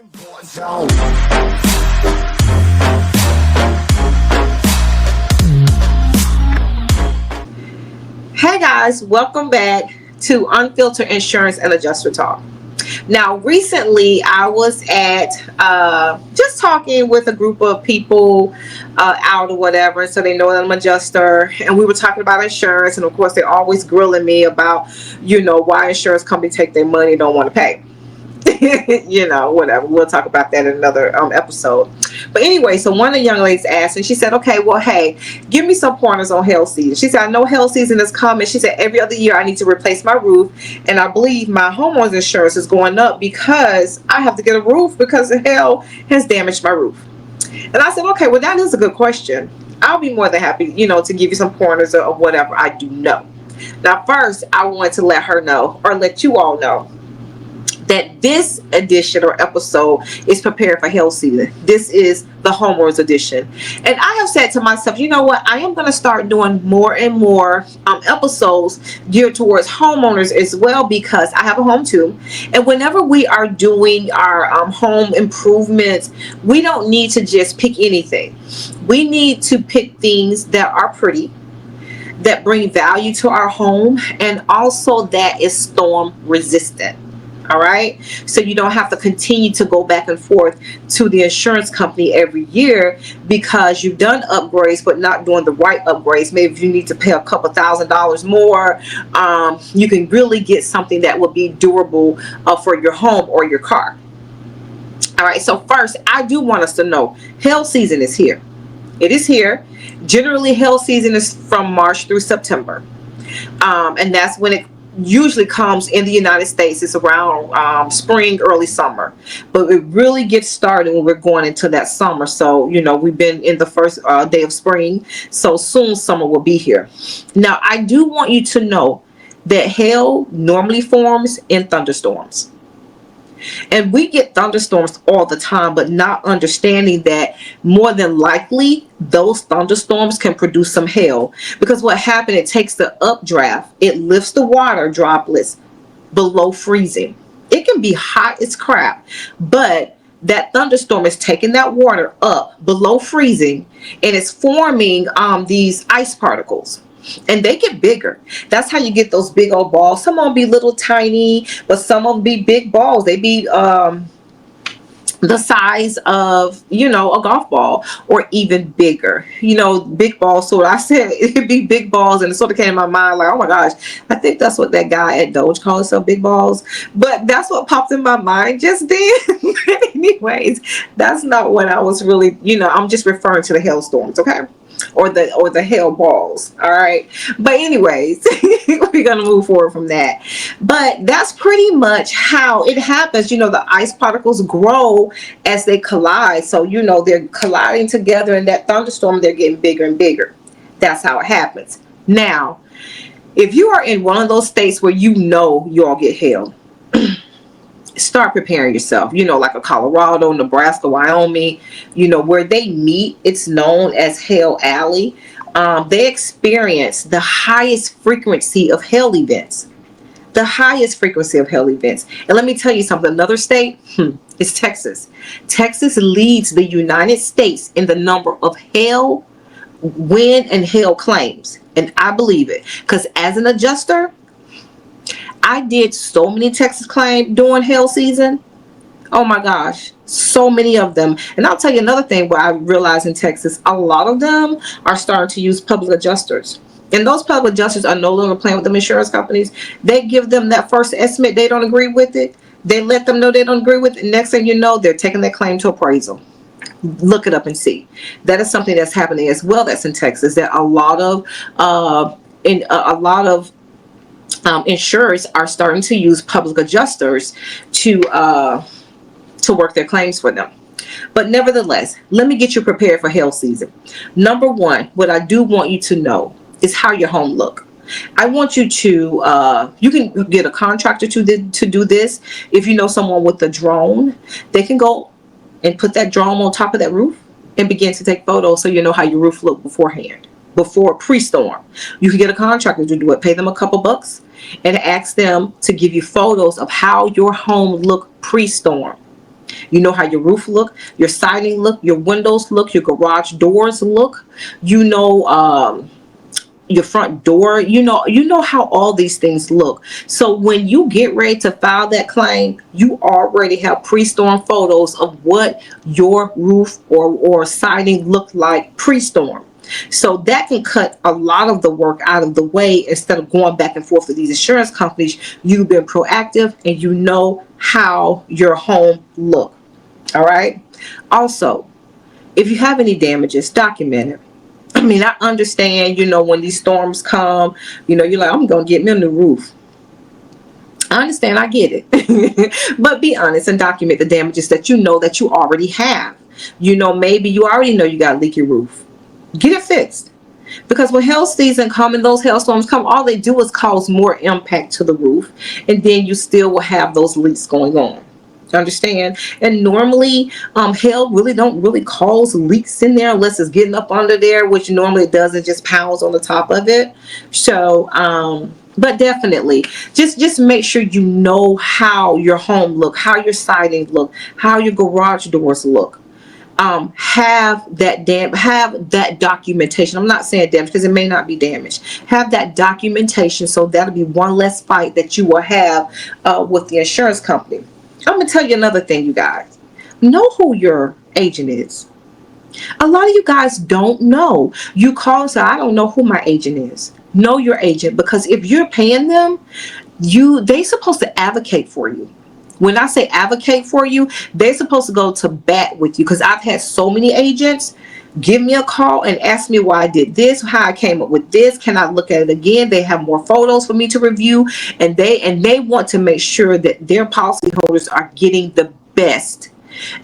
Hey guys, welcome back to Unfiltered Insurance and Adjuster Talk. Now, recently I was at just talking with a group of people out or whatever, so they know that I'm an adjuster, and we were talking about insurance, and of course they're always grilling me about, why insurance companies take their money and don't want to pay. Whatever. We'll talk about that in another episode. But anyway, so one of the young ladies asked, and she said, okay, well, hey, give me some pointers on hail season. She said, I know hail season is coming. She said, every other year I need to replace my roof, and I believe my homeowner's insurance is going up because I have to get a roof because the hail has damaged my roof. And I said, okay, well, that is a good question. I'll be more than happy, to give you some pointers of whatever I do know. Now, first, I wanted to let her know, or let you all know, that this edition or episode is prepared for hail season. This is the homeowners edition. And I have said to myself, you know what? I am going to start doing more and more episodes geared towards homeowners as well, because I have a home too. And whenever we are doing our home improvements, we don't need to just pick anything. We need to pick things that are pretty, that bring value to our home, and also that is storm resistant. All right, so you don't have to continue to go back and forth to the insurance company every year because you've done upgrades but not doing the right upgrades. Maybe if you need to pay a couple $1,000s more, you can really get something that will be durable for your home or your car. All right, so first, I do want us to know hail season is here. It is here. Generally, hail season is from March through September, and that's when it usually comes in the United States. It's around spring, early summer, but it really gets started when we're going into that summer. So we've been in the first day of spring, so soon summer will be here. Now, I do want you to know that hail normally forms in thunderstorms, and we get thunderstorms all the time, but not understanding that more than likely those thunderstorms can produce some hail. Because what happened, it takes the updraft, it lifts the water droplets below freezing. It can be hot as crap, but that thunderstorm is taking that water up below freezing, and it's forming these ice particles. And they get bigger. That's how you get those big old balls. Some of them be little tiny, but some of them be big balls. They be the size of a golf ball, or even bigger. Big balls. So I said it'd be big balls, and it sort of came in my mind like, oh my gosh, I think that's what that guy at Doge calls himself, big balls. But that's what popped in my mind just then. Anyways, that's not what I was really. I'm just referring to the hailstorms, okay? Or the hail balls. All right, but anyways, we're gonna move forward from that. But that's pretty much how it happens. The ice particles grow as they collide, so they're colliding together in that thunderstorm. They're getting bigger and bigger. That's how it happens. Now, if you are in one of those states where you all get hail, start preparing yourself. Like a Colorado, Nebraska, Wyoming, where they meet, it's known as Hail Alley. They experience the highest frequency of hail events. The highest frequency of hail events. And let me tell you something, another state is Texas. Texas leads the United States in the number of hail, wind, and hail claims. And I believe it, because as an adjuster, I did so many Texas claims during hail season. Oh my gosh, so many of them. And I'll tell you another thing, what I realized in Texas, a lot of them are starting to use public adjusters. And those public adjusters are no longer playing with them insurance companies. They give them that first estimate, they don't agree with it. They let them know they don't agree with it. Next thing you know, they're taking that claim to appraisal. Look it up and see. That is something that's happening as well. That's in Texas. That a lot of insurers are starting to use public adjusters to work their claims for them. But nevertheless, let me get you prepared for hail season. Number one, what I do want you to know is how your home look. I want you to, you can get a contractor to do this. If you know someone with a drone, they can go and put that drone on top of that roof and begin to take photos so you know how your roof looked beforehand, before pre-storm. You can get a contractor to do it. Pay them a couple bucks and ask them to give you photos of how your home looked pre-storm. You know how your roof look, your siding look, your windows look, your garage doors look. You know, your front door. You know how all these things look. So when you get ready to file that claim, you already have pre-storm photos of what your roof or siding looked like pre-storm. So that can cut a lot of the work out of the way. Instead of going back and forth with these insurance companies, you've been proactive and you know how your home look. All right. Also, if you have any damages, document it. I mean, I understand, when these storms come, you're like, I'm going to get me a new roof. I understand. I get it. But be honest and document the damages that you know that you already have. Maybe you already know you got a leaky roof. Get it fixed. Because when hail season come and those hailstorms come, all they do is cause more impact to the roof. And then you still will have those leaks going on. Understand? And normally hail really don't really cause leaks in there unless it's getting up under there, which normally it does. It just pounds on the top of it. So but definitely just make sure you know how your home look, how your siding look, how your garage doors look. Have that documentation. I'm not saying damage because it may not be damaged. Have that documentation, so that'll be one less fight that you will have with the insurance company. I'm gonna tell you another thing, you guys. Know who your agent is. A lot of you guys don't know. You call and say, I don't know who my agent is. Know your agent, because if you're paying them, they supposed to advocate for you. When I say advocate for you, they're supposed to go to bat with you. Because I've had so many agents give me a call and ask me why I did this, how I came up with this. Can I look at it again? They have more photos for me to review, and they want to make sure that their policyholders are getting the best.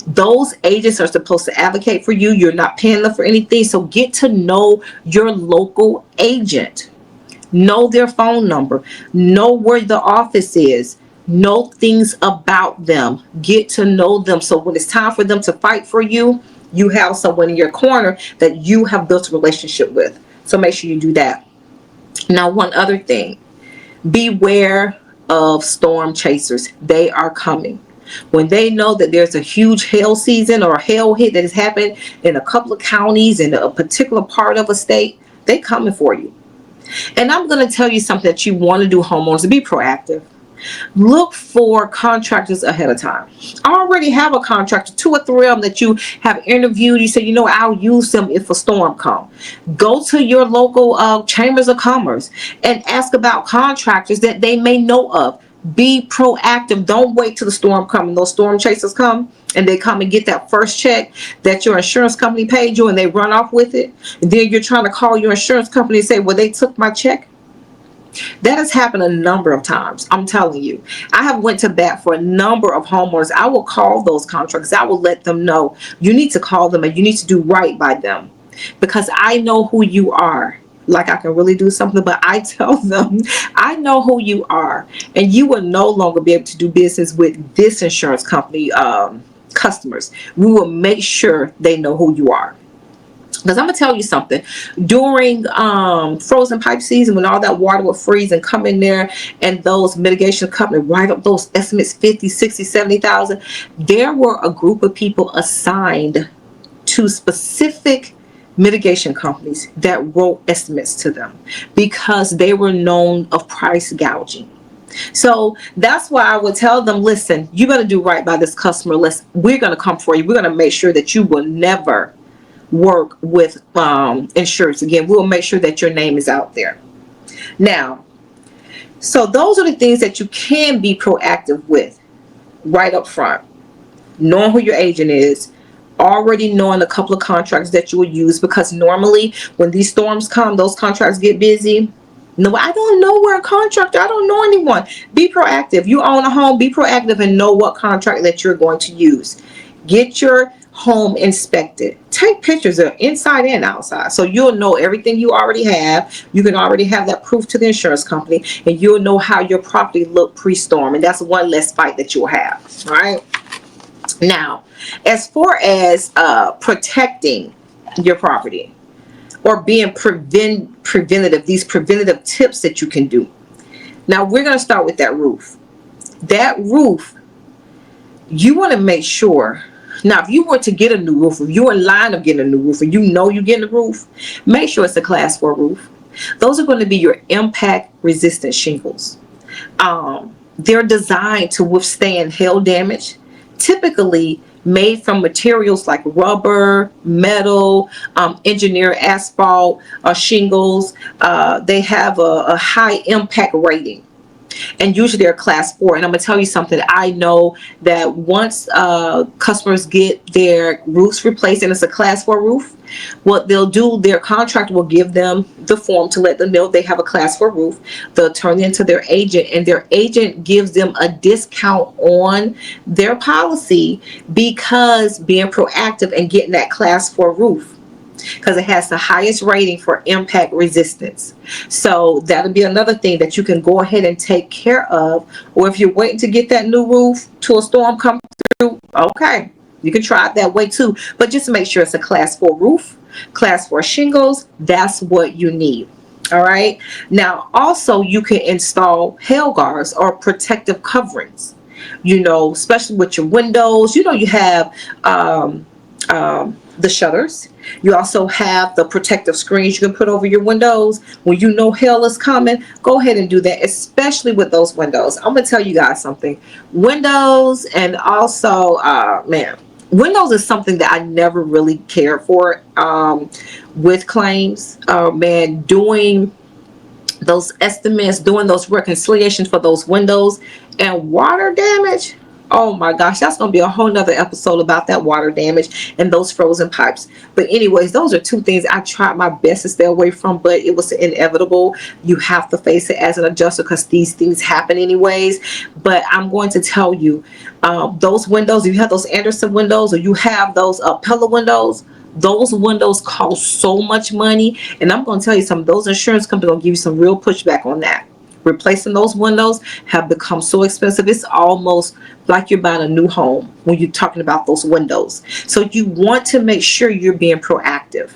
Those agents are supposed to advocate for you. You're not paying them for anything. So get to know your local agent. Know their phone number. Know where the office is. Know things about them. Get to know them. So when it's time for them to fight for you, you have someone in your corner that you have built a relationship with. So make sure you do that. Now, one other thing. Beware of storm chasers. They are coming. When they know that there's a huge hail season or a hail hit that has happened in a couple of counties in a particular part of a state, they're coming for you. And I'm going to tell you something that you want to do, homeowners. Be proactive. Look for contractors ahead of time. I already have a contractor, 2 or 3 of them that you have interviewed. You say, I'll use them if a storm comes. Go to your local chambers of commerce and ask about contractors that they may know of. Be proactive. Don't wait till the storm comes and those storm chasers come and they come and get that first check that your insurance company paid you and they run off with it. And then you're trying to call your insurance company and say, well, they took my check. That has happened a number of times. I'm telling you, I have went to bat for a number of homeowners. I will call those contractors. I will let them know you need to call them and you need to do right by them, because I know who you are. Like I can really do something, but I tell them I know who you are, and you will no longer be able to do business with this insurance company customers. We will make sure they know who you are. Because I'm going to tell you something. During frozen pipe season, when all that water would freeze and come in there, and those mitigation companies write up those estimates, 50, 60, 70,000, there were a group of people assigned to specific mitigation companies that wrote estimates to them because they were known of price gouging. So that's why I would tell them, listen, you got to do right by this customer. We're going to come for you. We're going to make sure that you will never work with insurance again. We'll make sure that your name is out there. Now, so those are the things that you can be proactive with right up front. Knowing who your agent is, already knowing a couple of contracts that you will use, because normally when these storms come, those contracts get busy. No, I don't know where a contractor, I don't know anyone. Be proactive. You own a home, be proactive and know what contract that you're going to use. Get your home inspected. Take pictures of inside and outside, so you'll know everything you already have. You can already have that proof to the insurance company, and you'll know how your property looked pre-storm, and that's one less fight that you'll have. All right. Now, as far as protecting your property or being preventative, these preventative tips that you can do. Now, we're going to start with that roof. That roof you want to make sure. Now, if you were to get a new roof, if you're in line of getting a new roof, and you know you're getting a roof, make sure it's a class 4 roof. Those are going to be your impact resistant shingles. They're designed to withstand hail damage, typically made from materials like rubber, metal, engineered asphalt, shingles. They have a high impact rating, and usually they're class 4. And I'm gonna tell you something. I know that once customers get their roofs replaced and it's a class 4 roof, what they'll do, their contractor will give them the form to let them know they have a class 4 roof. They'll turn it into their agent, and their agent gives them a discount on their policy because being proactive and getting that class 4 roof, because it has the highest rating for impact resistance. So that'll be another thing that you can go ahead and take care of. Or if you're waiting to get that new roof till a storm comes through, okay, you can try it that way too. But just make sure it's a class 4 roof, class 4 shingles. That's what you need. All right. Now, also, you can install hail guards or protective coverings, especially with your windows. You have the shutters. You also have the protective screens you can put over your windows. When you know hail is coming, go ahead and do that, especially with those windows. I'm going to tell you guys something. Windows, and also, windows is something that I never really cared for with claims. Doing those estimates, doing those reconciliations for those windows and water damage. Oh my gosh, that's going to be a whole nother episode about that water damage and those frozen pipes. But anyways, those are two things I tried my best to stay away from, but it was inevitable. You have to face it as an adjuster because these things happen anyways. But I'm going to tell you, those windows, if you have those Anderson windows or you have those Pella windows, those windows cost so much money. And I'm going to tell you something, those insurance companies will give you some real pushback on that. Replacing those windows have become so expensive. It's almost like you're buying a new home when you're talking about those windows. So you want to make sure you're being proactive.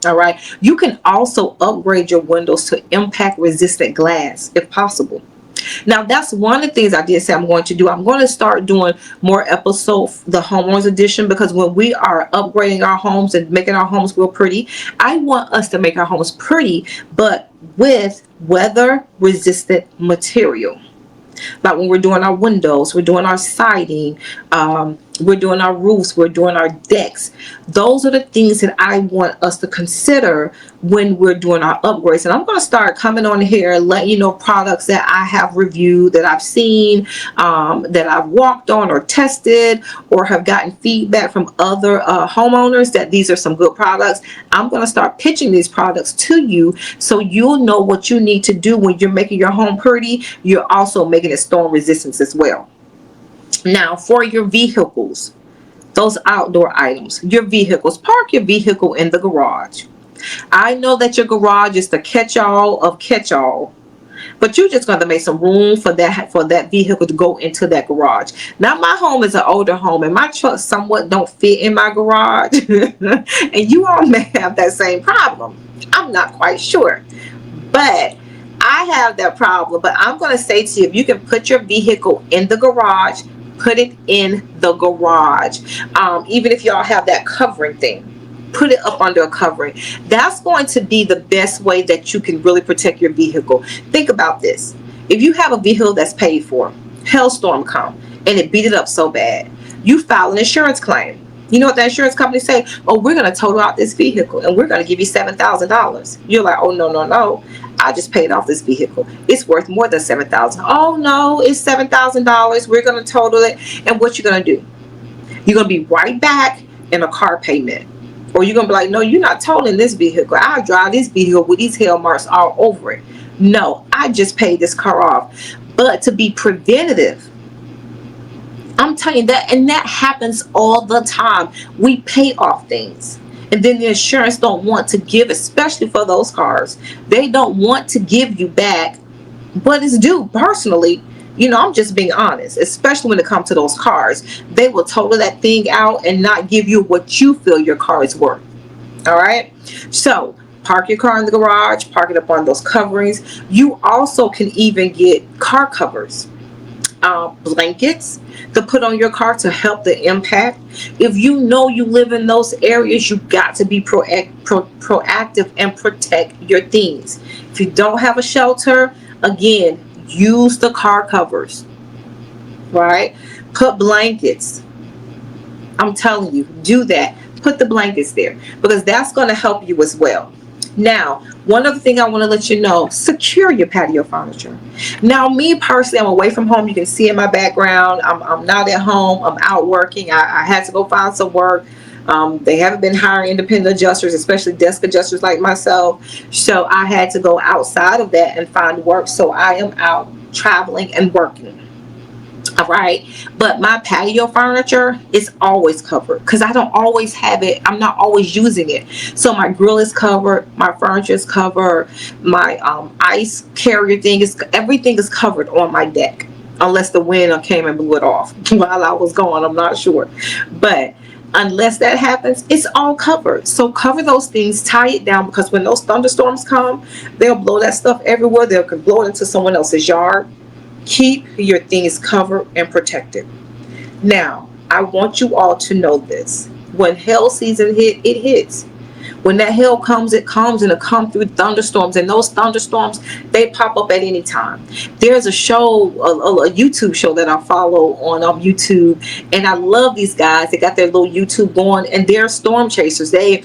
All right. You can also upgrade your windows to impact resistant glass if possible. Now, that's one of the things I did say I'm going to do. I'm going to start doing more episodes, the homeowners edition, because when we are upgrading our homes and making our homes real pretty, I want us to make our homes pretty, but with weather resistant material. Like when we're doing our windows, we're doing our siding, we're doing our roofs, we're doing our decks. Those are the things that I want us to consider when we're doing our upgrades. And I'm going to start coming on here and letting you know products that I have reviewed, that I've seen, that I've walked on or tested, or have gotten feedback from other homeowners that these are some good products. I'm going to start pitching these products to you so you'll know what you need to do when you're making your home pretty. You're also making it storm resistance as well. Now, for your vehicles, those outdoor items, your vehicles, park your vehicle in the garage. I know that your garage is the catch-all of catch-all, but you're just going to make some room for that vehicle to go into that garage. Now, my home is an older home, and my trucks somewhat don't fit in my garage, and you all may have that same problem. I'm not quite sure, but I have that problem. But I'm going to say to you, if you can put your vehicle in the garage, put it in the garage. Even if y'all have that covering thing, put it up under a covering. That's going to be the best way that you can really protect your vehicle. Think about this. If you have a vehicle that's paid for, hailstorm come, and it beat it up so bad, you file an insurance claim. You know what the insurance company say? Oh, we're going to total out this vehicle and we're going to give you $7,000. You're like, oh, no. I just paid off this vehicle. It's worth more than $7,000. Oh, no, it's $7,000. We're going to total it. And what you're going to do? You're going to be right back in a car payment. Or you're going to be like, no, you're not totaling this vehicle. I'll drive this vehicle with these hail marks all over it. No, I just paid this car off. But to be preventative, I'm telling you that, and that happens all the time. We pay off things, and then the insurance don't want to give, especially for those cars. They don't want to give you back what is due. Personally, I'm just being honest, especially when it comes to those cars. They will total that thing out and not give you what you feel your car is worth. All right? So park your car in the garage, park it up on those coverings. You also can even get car covers. blankets to put on your car to help the impact. If you know you live in those areas, you got to be proactive and protect your things. If you don't have a shelter, again, use the car covers, right? Put blankets. I'm telling you, do that. Put the blankets there because that's going to help you as well. Now, one other thing I want to let you know, secure your patio furniture. Now, me personally, I'm away from home. You can see in my background, I'm not at home. I'm out working. I had to go find some work. They haven't been hiring independent adjusters, especially desk adjusters like myself. So I had to go outside of that and find work. So I am out traveling and working. All right, but my patio furniture is always covered because I don't always have it. I'm not always using it. So my grill is covered, my furniture is covered, my ice carrier thing is, everything is covered on my deck, unless the wind came and blew it off while I was gone. I'm not sure, but unless that happens, it's all covered. So cover those things, tie it down, because when those thunderstorms come, they'll blow that stuff everywhere. They can blow it into someone else's yard. Keep your things covered and protected. Now, I want you all to know this. When hail season hit, it hits. When that hail comes, it comes, and it comes through thunderstorms. And those thunderstorms, they pop up at any time. There's a show, a YouTube show that I follow on YouTube, and I love these guys. They got their little YouTube going, and they're storm chasers. They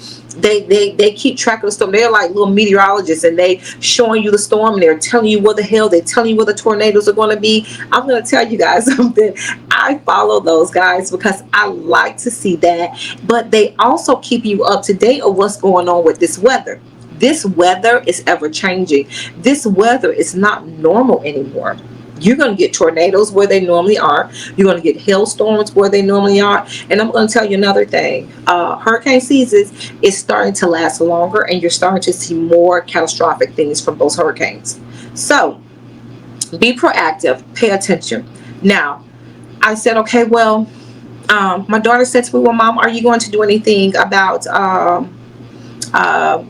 keep track of the storm. They're like little meteorologists, and they showing you the storm, and they're telling you what the hell, they're telling you where the tornadoes are going to be. I'm going to tell you guys something. I follow those guys because I like to see that, but they also keep you up to date of what's going on with this weather. This weather is ever changing. This weather is not normal anymore. You're going to get tornadoes where they normally are. You're going to get hailstorms where they normally are. And I'm going to tell you another thing. Hurricane season is starting to last longer, and you're starting to see more catastrophic things from those hurricanes. So be proactive. Pay attention. Now, I said, okay, well, my daughter said to me, well, Mom, are you going to do anything about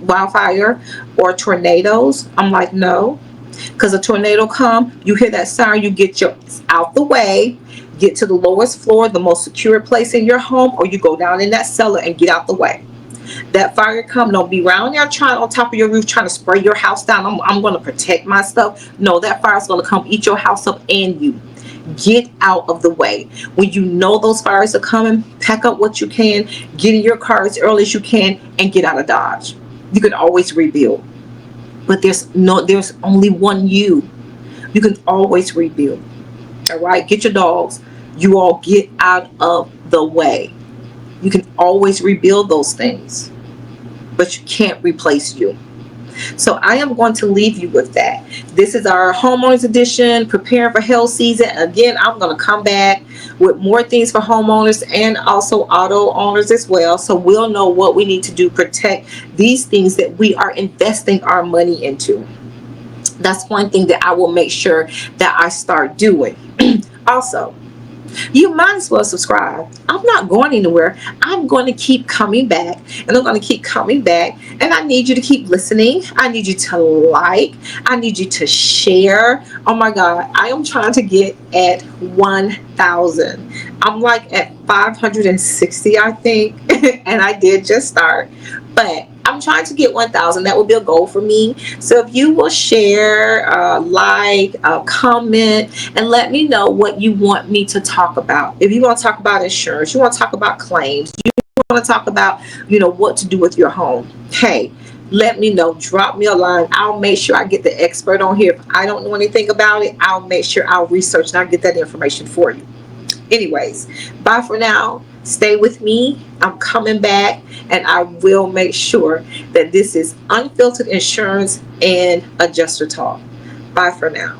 wildfire or tornadoes? I'm like, no. Because a tornado come, you hear that siren, you get your out the way, get to the lowest floor, the most secure place in your home, or you go down in that cellar and get out the way. That fire come, don't be around there trying on top of your roof trying to spray your house down. I'm going to protect my stuff. No, that fire's going to come eat your house up and you. Get out of the way. When you know those fires are coming, pack up what you can, get in your car as early as you can, and get out of Dodge. You can always rebuild. But there's only one you. You can always rebuild. All right, get your dogs. You all get out of the way. You can always rebuild those things, but you can't replace you. So I am going to leave you with that. This is our homeowners edition, preparing for hail season. Again, I'm going to come back with more things for homeowners and also auto owners as well. So we'll know what we need to do, protect these things that we are investing our money into. That's one thing that I will make sure that I start doing. Also, you might as well subscribe. I'm not going anywhere. I'm going to keep coming back, and I'm going to keep coming back, and I need you to keep listening. I need you to like. I need you to share. Oh my God, I am trying to get at 1,000. I'm like at 560, I think, and I did just start, but I'm trying to get 1,000. That would be a goal for me. So if you will share, like, comment, and let me know what you want me to talk about. If you want to talk about insurance, you want to talk about claims, you want to talk about, what to do with your home. Hey, let me know. Drop me a line. I'll make sure I get the expert on here. If I don't know anything about it, I'll make sure I'll research and I'll get that information for you. Anyways, bye for now. Stay with me. I'm coming back, and I will make sure that this is unfiltered insurance and adjuster talk. Bye for now.